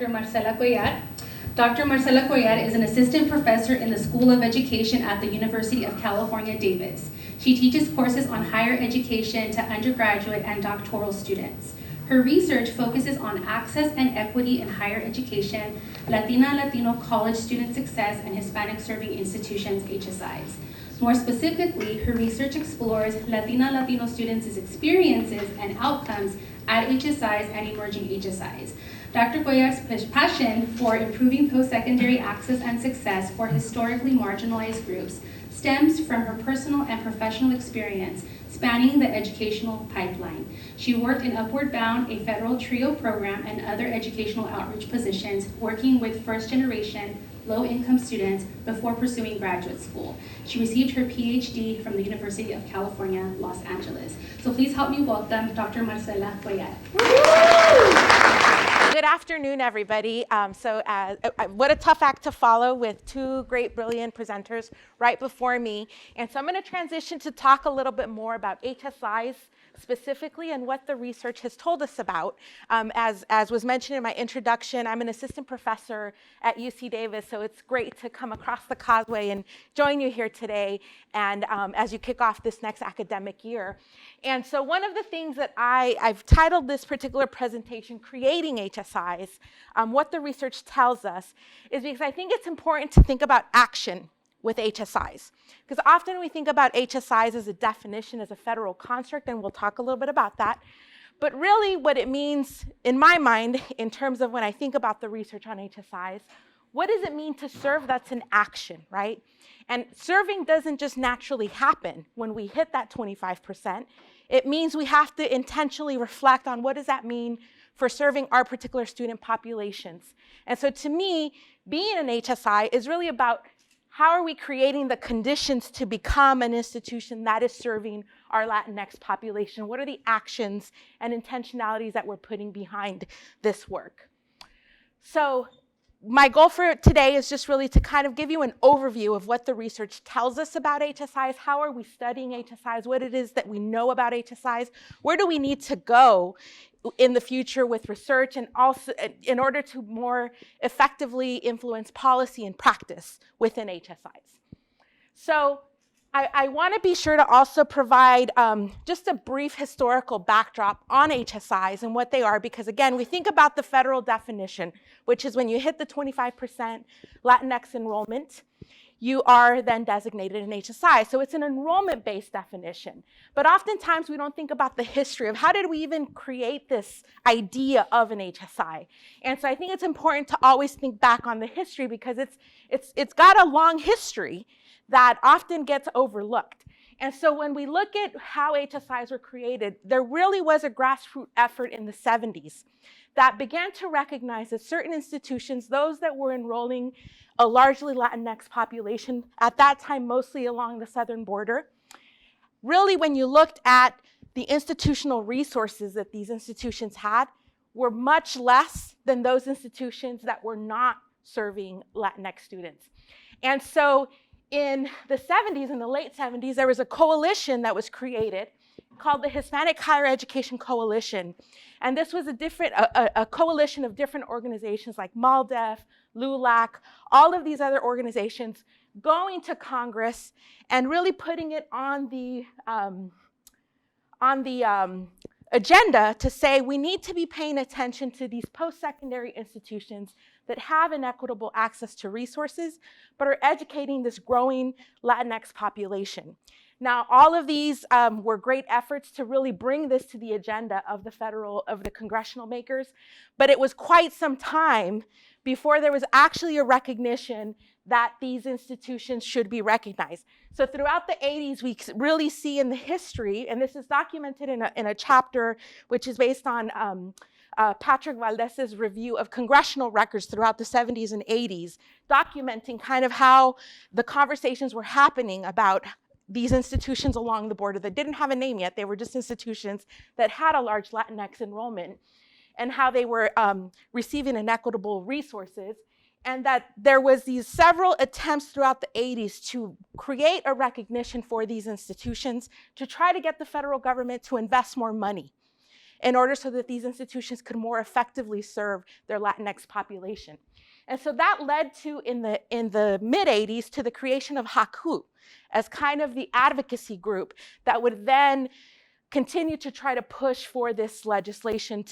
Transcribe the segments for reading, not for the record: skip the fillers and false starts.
Dr. Marcela Cuellar. Dr. Marcela Cuellar is an assistant professor in the School of Education at the University of California, Davis. She teaches courses on higher education to undergraduate and doctoral students. Her research focuses on access and equity in higher education, Latino college student success, and Hispanic serving institutions, HSIs. More specifically, her research explores Latino students' experiences and outcomes at HSIs and emerging HSIs. Dr. Cuellar's passion for improving post-secondary access and success for historically marginalized groups stems from her personal and professional experience spanning the educational pipeline. She worked in Upward Bound, a federal TRIO program, and other educational outreach positions, working with first-generation low-income students before pursuing graduate school. She received her PhD from the University of California, Los Angeles. So please help me welcome Dr. Marcela Cuellar. Good afternoon, everybody. What a tough act to follow with two great, brilliant presenters right before me. And so I'm going to transition to talk a little bit more about HSIs specifically and what the research has told us about. As was mentioned in my introduction, I'm an assistant professor at UC Davis, so it's great to come across the causeway and join you here today and as you kick off this next academic year. And so one of the things that I've titled this particular presentation, Creating HSIs, what the research tells us is because I think it's important to think about action with HSIs. Because often we think about HSIs as a definition, as a federal construct, and we'll talk a little bit about that. But really what it means, in my mind, in terms of when I think about the research on HSIs, what does it mean to serve that's an action, right? And serving doesn't just naturally happen when we hit that 25%. It means we have to intentionally reflect on what does that mean for serving our particular student populations. And so to me, being an HSI is really about how are we creating the conditions to become an institution that is serving our Latinx population? What are the actions and intentionalities that we're putting behind this work? So my goal for today is just really to kind of give you an overview of what the research tells us about HSIs, how are we studying HSIs, what it is that we know about HSIs, where do we need to go in the future with research, and also in order to more effectively influence policy and practice within HSIs. So I want to be sure to also provide just a brief historical backdrop on HSIs and what they are, because again, we think about the federal definition, which is when you hit the 25% Latinx enrollment, you are then designated an HSI. So it's an enrollment-based definition. But oftentimes we don't think about the history of how did we even create this idea of an HSI. And so I think it's important to always think back on the history because it's got a long history that often gets overlooked. And so when we look at how HSIs were created, there really was a grassroots effort in the 70s that began to recognize that certain institutions, those that were enrolling a largely Latinx population, at that time mostly along the southern border, really when you looked at the institutional resources that these institutions had, were much less than those institutions that were not serving Latinx students. And so in the 70s, in the late 70s, there was a coalition that was created called the Hispanic Higher Education Coalition. And this was a coalition of different organizations like MALDEF, LULAC, all of these other organizations going to Congress and really putting it on the agenda to say we need to be paying attention to these post-secondary institutions that have inequitable access to resources, but are educating this growing Latinx population. Now, all of these were great efforts to really bring this to the agenda of the congressional makers, but it was quite some time before there was actually a recognition that these institutions should be recognized. So throughout the 80s, we really see in the history, and this is documented in a chapter which is based on Patrick Valdez's review of congressional records throughout the 70s and 80s, documenting kind of how the conversations were happening about these institutions along the border that didn't have a name yet. They were just institutions that had a large Latinx enrollment, and how they were receiving inequitable resources, and that there was these several attempts throughout the 80s to create a recognition for these institutions to try to get the federal government to invest more money. in order so that these institutions could more effectively serve their Latinx population. And so that led to, in the mid-'80s, to the creation of HACU as kind of the advocacy group that would then continue to try to push for this legislation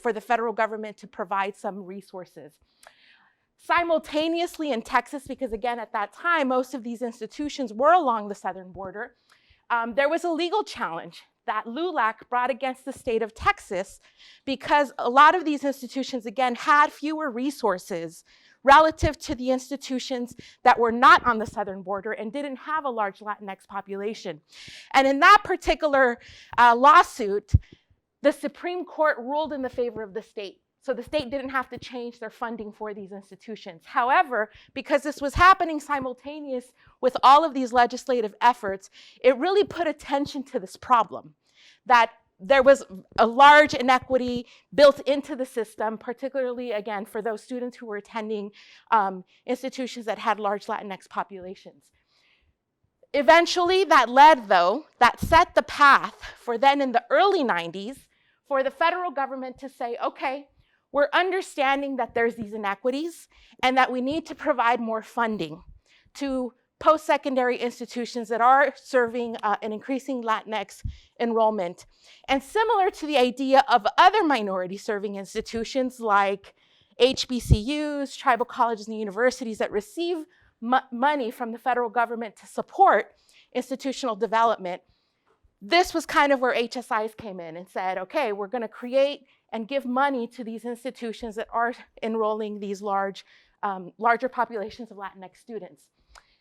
for the federal government to provide some resources. Simultaneously in Texas, because again, at that time, most of these institutions were along the southern border, there was a legal challenge that LULAC brought against the state of Texas because a lot of these institutions, again, had fewer resources relative to the institutions that were not on the southern border and didn't have a large Latinx population. And in that particular lawsuit, the Supreme Court ruled in the favor of the state. So the state didn't have to change their funding for these institutions. However, because this was happening simultaneous with all of these legislative efforts, it really put attention to this problem, that there was a large inequity built into the system, particularly, again, for those students who were attending institutions that had large Latinx populations. Eventually, that set the path for then in the early 90s for the federal government to say, okay, we're understanding that there's these inequities and that we need to provide more funding to post-secondary institutions that are serving an increasing Latinx enrollment. And similar to the idea of other minority-serving institutions like HBCUs, tribal colleges and universities that receive money from the federal government to support institutional development, this was kind of where HSIs came in and said, okay, we're going to create and give money to these institutions that are enrolling these larger populations of Latinx students.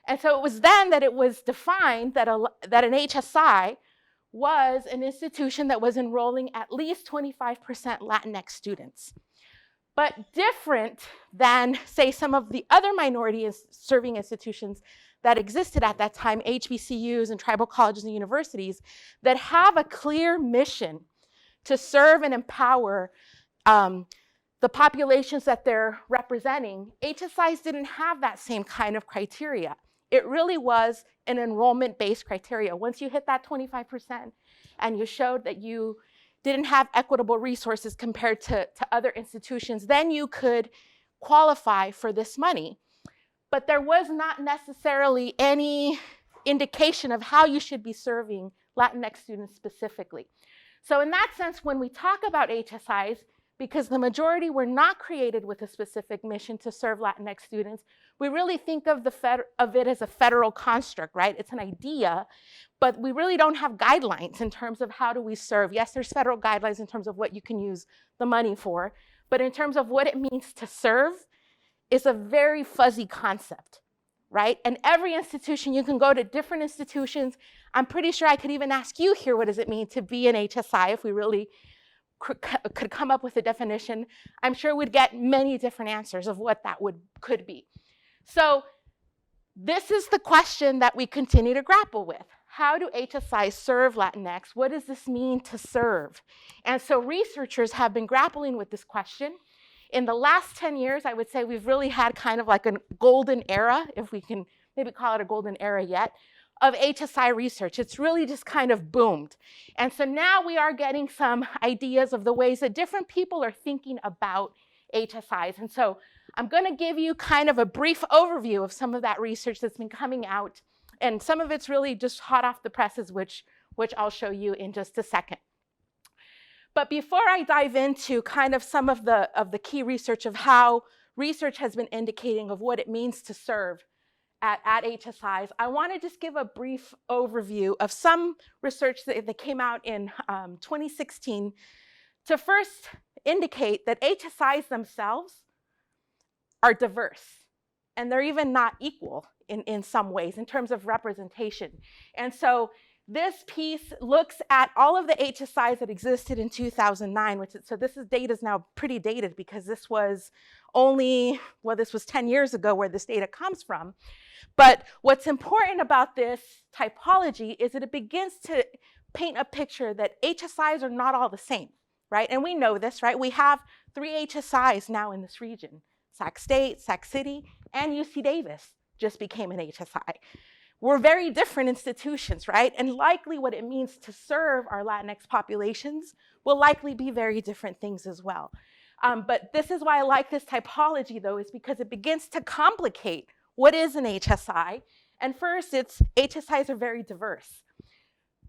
And so it was then that it was defined that an HSI was an institution that was enrolling at least 25% Latinx students. But different than, say, some of the other minority-serving institutions that existed at that time, HBCUs and tribal colleges and universities, that have a clear mission to serve and empower the populations that they're representing. HSIs didn't have that same kind of criteria. It really was an enrollment-based criteria. Once you hit that 25% and you showed that you didn't have equitable resources compared to other institutions, then you could qualify for this money. But there was not necessarily any indication of how you should be serving Latinx students specifically. So in that sense, when we talk about HSIs, because the majority were not created with a specific mission to serve Latinx students, we really think of it as a federal construct, right? It's an idea, but we really don't have guidelines in terms of how do we serve. Yes, there's federal guidelines in terms of what you can use the money for, but in terms of what it means to serve, is a very fuzzy concept, right? And every institution, you can go to different institutions. I'm pretty sure I could even ask you here, what does it mean to be an HSI if we really could come up with a definition? I'm sure we'd get many different answers of what that could be. So this is the question that we continue to grapple with. How do HSIs serve Latinx? What does this mean to serve? And so researchers have been grappling with this question. In the last 10 years, I would say we've really had kind of like a golden era, if we can maybe call it a golden era yet, of HSI research. It's really just kind of boomed. And so now we are getting some ideas of the ways that different people are thinking about HSIs. And so I'm going to give you kind of a brief overview of some of that research that's been coming out. And some of it's really just hot off the presses, which I'll show you in just a second. But before I dive into kind of some of the key research of how research has been indicating of what it means to serve at HSIs, I want to just give a brief overview of some research that came out in 2016 to first indicate that HSIs themselves are diverse, and they're even not equal in some ways in terms of representation. And so this piece looks at all of the HSIs that existed in 2009, so this data is now pretty dated because this was this was 10 years ago where this data comes from. But what's important about this typology is that it begins to paint a picture that HSIs are not all the same, right? And we know this, right? We have 3 HSIs now in this region. Sac State, Sac City, and UC Davis just became an HSI. we're very different institutions, right? And likely what it means to serve our Latinx populations will likely be very different things as well. But this is why I like this typology, though, is because it begins to complicate what is an HSI. And first, HSIs are very diverse.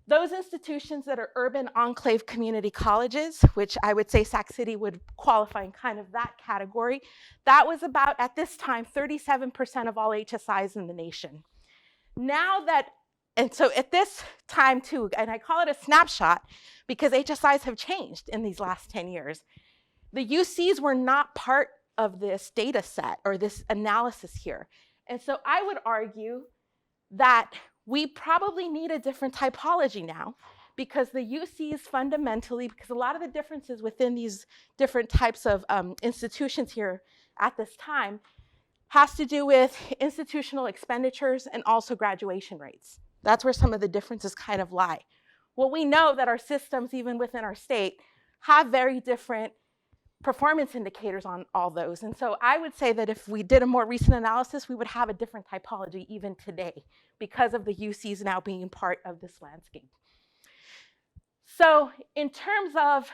Those institutions that are urban enclave community colleges, which I would say Sac City would qualify in kind of that category, that was about, at this time, 37% of all HSIs in the nation. And so at this time too, and I call it a snapshot because HSIs have changed in these last 10 years. The UCs were not part of this data set or this analysis here. And so I would argue that we probably need a different typology now because the UCs fundamentally, because a lot of the differences within these different types of institutions here at this time has to do with institutional expenditures and also graduation rates. That's where some of the differences kind of lie. Well, we know that our systems, even within our state, have very different performance indicators on all those. And so I would say that if we did a more recent analysis, we would have a different typology even today because of the UCs now being part of this landscape. So in terms of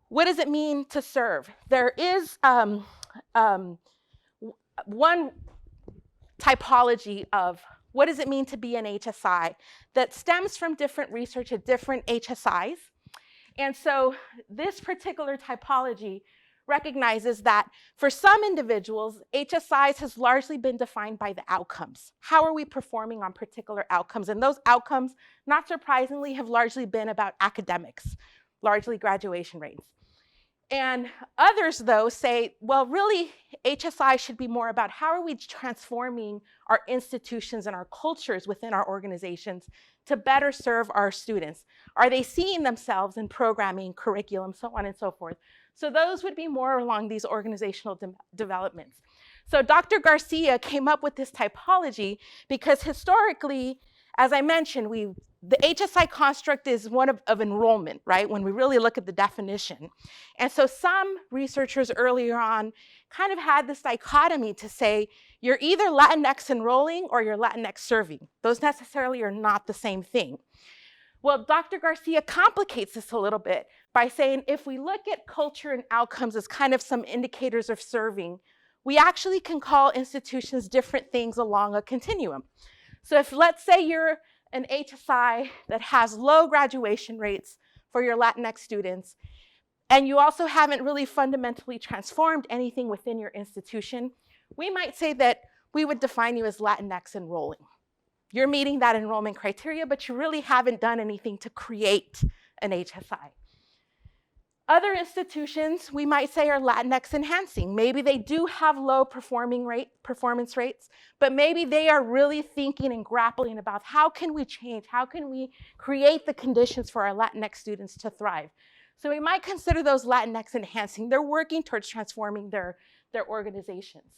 what does it mean to serve, there is one typology of what does it mean to be an HSI that stems from different research at different HSIs. And so this particular typology recognizes that for some individuals, HSIs has largely been defined by the outcomes. How are we performing on particular outcomes? And those outcomes, not surprisingly, have largely been about academics, largely graduation rates. And others, though, say, well, really, HSI should be more about how are we transforming our institutions and our cultures within our organizations to better serve our students? Are they seeing themselves in programming, curriculum, so on and so forth? So those would be more along these organizational developments. So Dr. Garcia came up with this typology because historically, as I mentioned, the HSI construct is one of enrollment, right? When we really look at the definition. And so some researchers earlier on kind of had this dichotomy to say, you're either Latinx enrolling or you're Latinx serving. Those necessarily are not the same thing. Well, Dr. Garcia complicates this a little bit by saying, if we look at culture and outcomes as kind of some indicators of serving, we actually can call institutions different things along a continuum. So if, let's say, you're an HSI that has low graduation rates for your Latinx students, and you also haven't really fundamentally transformed anything within your institution, we might say that we would define you as Latinx enrolling. You're meeting that enrollment criteria, but you really haven't done anything to create an HSI. Other institutions, we might say, are Latinx enhancing. Maybe they do have low performance rates, but maybe they are really thinking and grappling about how can we change, how can we create the conditions for our Latinx students to thrive. So we might consider those Latinx enhancing. They're working towards transforming their organizations.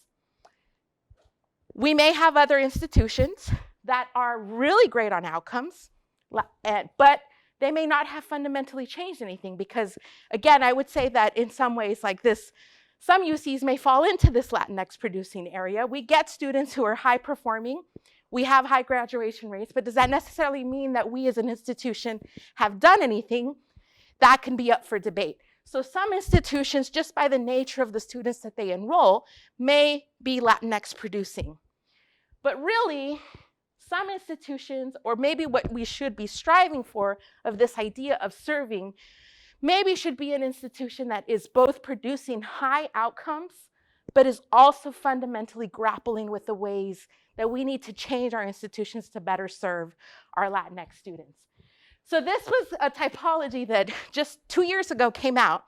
We may have other institutions that are really great on outcomes, but they may not have fundamentally changed anything because, again, I would say that in some ways like this, some UCs may fall into this Latinx producing area. We get students who are high performing. We have high graduation rates, but does that necessarily mean that we as an institution have done anything? That can be up for debate. So some institutions, just by the nature of the students that they enroll, may be Latinx producing. But really, some institutions, or maybe what we should be striving for of this idea of serving, maybe should be an institution that is both producing high outcomes, but is also fundamentally grappling with the ways that we need to change our institutions to better serve our Latinx students. So this was a typology that just 2 years ago came out,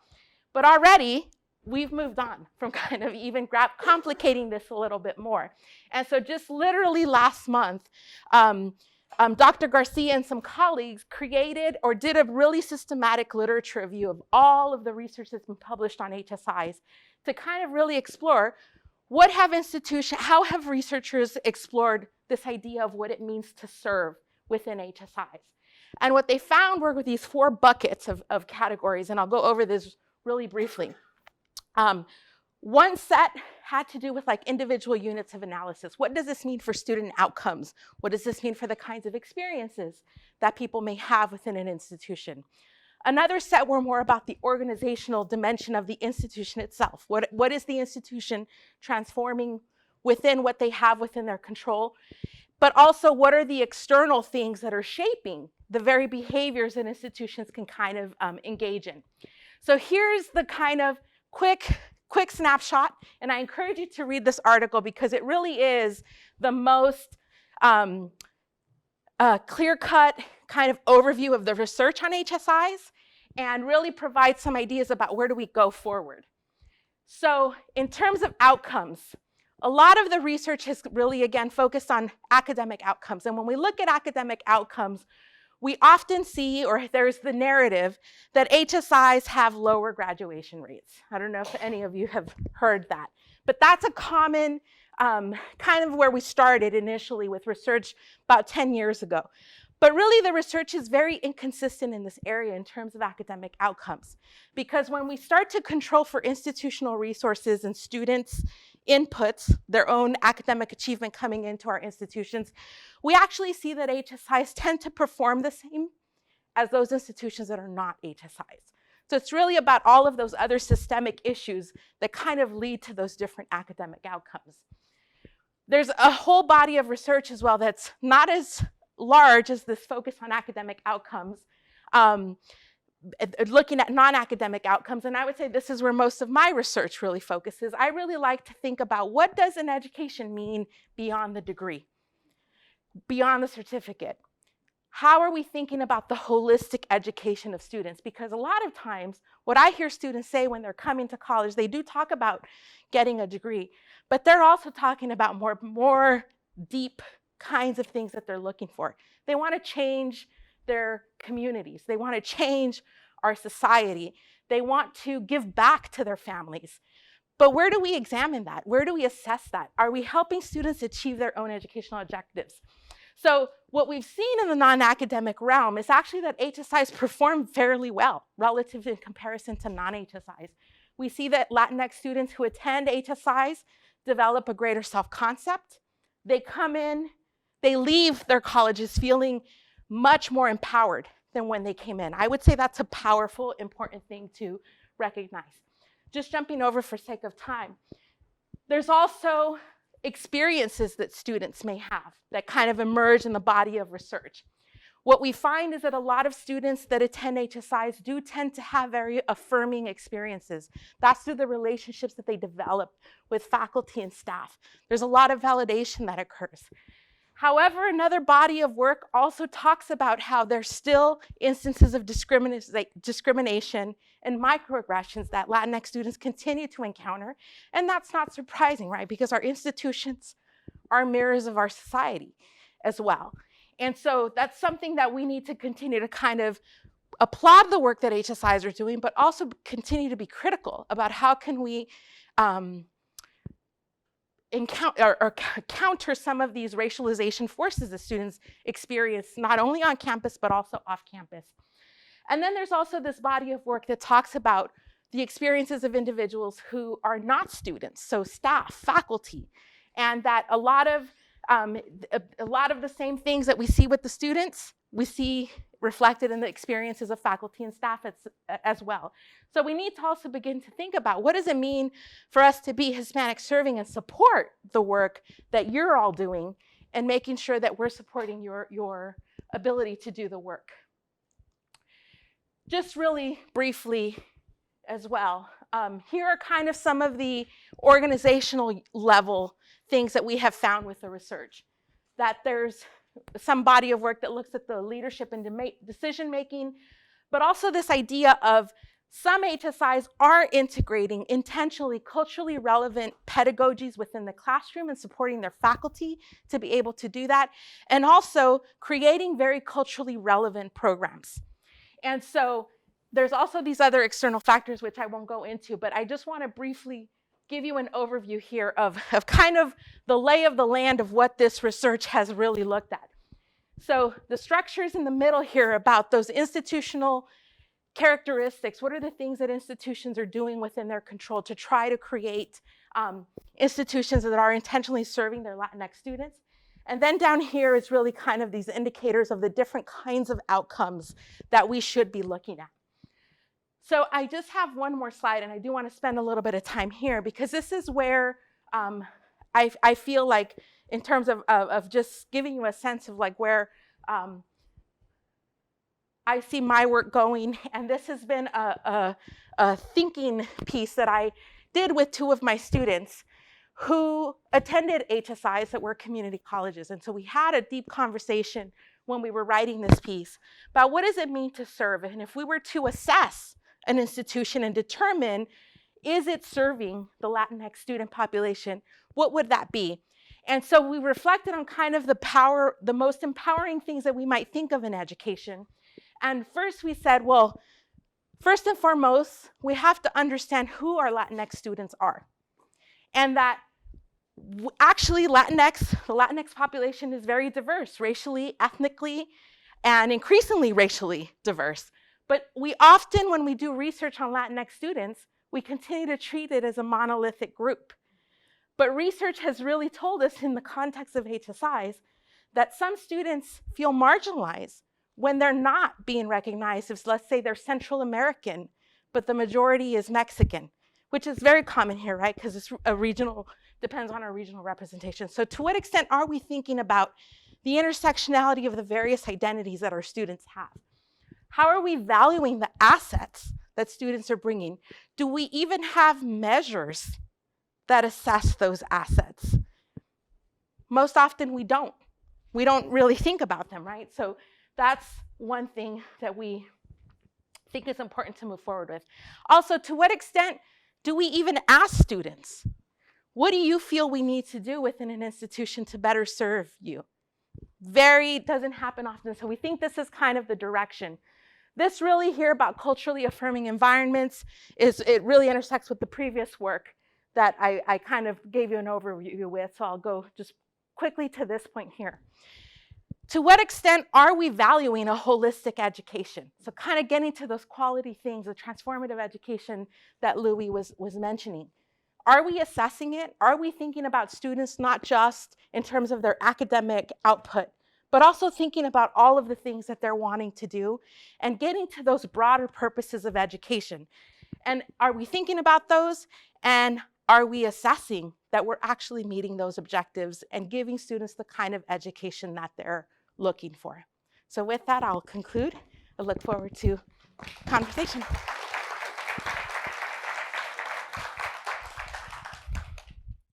but already we've moved on from kind of even complicating this a little bit more. And so just literally last month, Dr. Garcia and some colleagues created or did a really systematic literature review of all of the research that's been published on HSIs to kind of really explore how have researchers explored this idea of what it means to serve within HSIs. And what they found were these 4 buckets of categories, and I'll go over this really briefly. One set had to do with like individual units of analysis. What does this mean for student outcomes? What does this mean for the kinds of experiences that people may have within an institution? Another set were more about the organizational dimension of the institution itself. What is the institution transforming within what they have within their control? But also, what are the external things that are shaping the very behaviors that institutions can kind of engage in? So here's the kind of quick snapshot, and I encourage you to read this article because it really is the most clear-cut kind of overview of the research on HSIs and really provides some ideas about where do we go forward. So in terms of outcomes, a lot of the research has really, again, focused on academic outcomes. And when we look at academic outcomes, we often see, or there's the narrative, that HSIs have lower graduation rates. I don't know if any of you have heard that. But that's a common kind of where we started initially with research about 10 years ago. But really, the research is very inconsistent in this area in terms of academic outcomes. Because when we start to control for institutional resources and students' inputs, their own academic achievement coming into our institutions, we actually see that HSIs tend to perform the same as those institutions that are not HSIs. So it's really about all of those other systemic issues that kind of lead to those different academic outcomes. There's a whole body of research as well that's not as large as this focus on academic outcomes, looking at non-academic outcomes, and I would say this is where most of my research really focuses. I really like to think about what does an education mean beyond the degree, beyond the certificate. How are we thinking about the holistic education of students? Because a lot of times, what I hear students say when they're coming to college, they do talk about getting a degree, but they're also talking about more deep kinds of things that they're looking for. They want to change their communities. They want to change our society. They want to give back to their families. But where do we examine that? Where do we assess that? Are we helping students achieve their own educational objectives? So what we've seen in the non-academic realm is actually that HSIs perform fairly well relative in comparison to non-HSIs. We see that Latinx students who attend HSIs develop a greater self-concept. They come in, they leave their colleges feeling much more empowered than when they came in. I would say that's a powerful, important thing to recognize. Just jumping over for sake of time, there's also experiences that students may have that kind of emerge in the body of research. What we find is that a lot of students that attend HSIs do tend to have very affirming experiences. That's through the relationships that they develop with faculty and staff. There's a lot of validation that occurs. However, another body of work also talks about how there's still instances of discrimination and microaggressions that Latinx students continue to encounter. And that's not surprising, right? Because our institutions are mirrors of our society as well. And so that's something that we need to continue to kind of applaud the work that HSIs are doing, but also continue to be critical about how can we counter some of these racialization forces that students experience not only on campus, but also off campus. And then there's also this body of work that talks about the experiences of individuals who are not students, so staff, faculty, and that a lot of the same things that we see with the students, we see reflected in the experiences of faculty and staff as well. So we need to also begin to think about what does it mean for us to be Hispanic serving and support the work that you're all doing and making sure that we're supporting your ability to do the work. Just really briefly as well, here are kind of some of the organizational level things that we have found with the research. That there's some body of work that looks at the leadership and decision making, but also this idea of some HSIs are integrating intentionally culturally relevant pedagogies within the classroom and supporting their faculty to be able to do that, and also creating very culturally relevant programs. And so there's also these other external factors, which I won't go into, but I just want to briefly give you an overview here of kind of the lay of the land of what this research has really looked at. So the structures in the middle here about those institutional characteristics, what are the things that institutions are doing within their control to try to create institutions that are intentionally serving their Latinx students. And then down here is really kind of these indicators of the different kinds of outcomes that we should be looking at. So I just have one more slide, and I do want to spend a little bit of time here because this is where I feel like, in terms of just giving you a sense of like where I see my work going, and this has been a thinking piece that I did with two of my students who attended HSIs that were community colleges. And so we had a deep conversation when we were writing this piece about what does it mean to serve, and if we were to assess an institution and determine, is it serving the Latinx student population, what would that be? And so we reflected on kind of the most empowering things that we might think of in education. And first we said, well, first and foremost, we have to understand who our Latinx students are. And that actually the Latinx population is very diverse, racially, ethnically, and increasingly racially diverse. But we often, when we do research on Latinx students, we continue to treat it as a monolithic group. But research has really told us in the context of HSIs that some students feel marginalized when they're not being recognized as, let's say, they're Central American, but the majority is Mexican, which is very common here, right? Because it's depends on our regional representation. So to what extent are we thinking about the intersectionality of the various identities that our students have? How are we valuing the assets that students are bringing? Do we even have measures that assess those assets? Most often we don't. We don't really think about them, right? So that's one thing that we think is important to move forward with. Also, to what extent do we even ask students, what do you feel we need to do within an institution to better serve you? Doesn't happen often, so we think this is kind of the direction. This really here about culturally affirming environments it really intersects with the previous work that I kind of gave you an overview with, so I'll go just quickly to this point here. To what extent are we valuing a holistic education? So kind of getting to those quality things, the transformative education that Louis was mentioning. Are we assessing it? Are we thinking about students not just in terms of their academic output, but also thinking about all of the things that they're wanting to do and getting to those broader purposes of education? And are we thinking about those? And are we assessing that we're actually meeting those objectives and giving students the kind of education that they're looking for? So with that, I'll conclude. I look forward to conversation.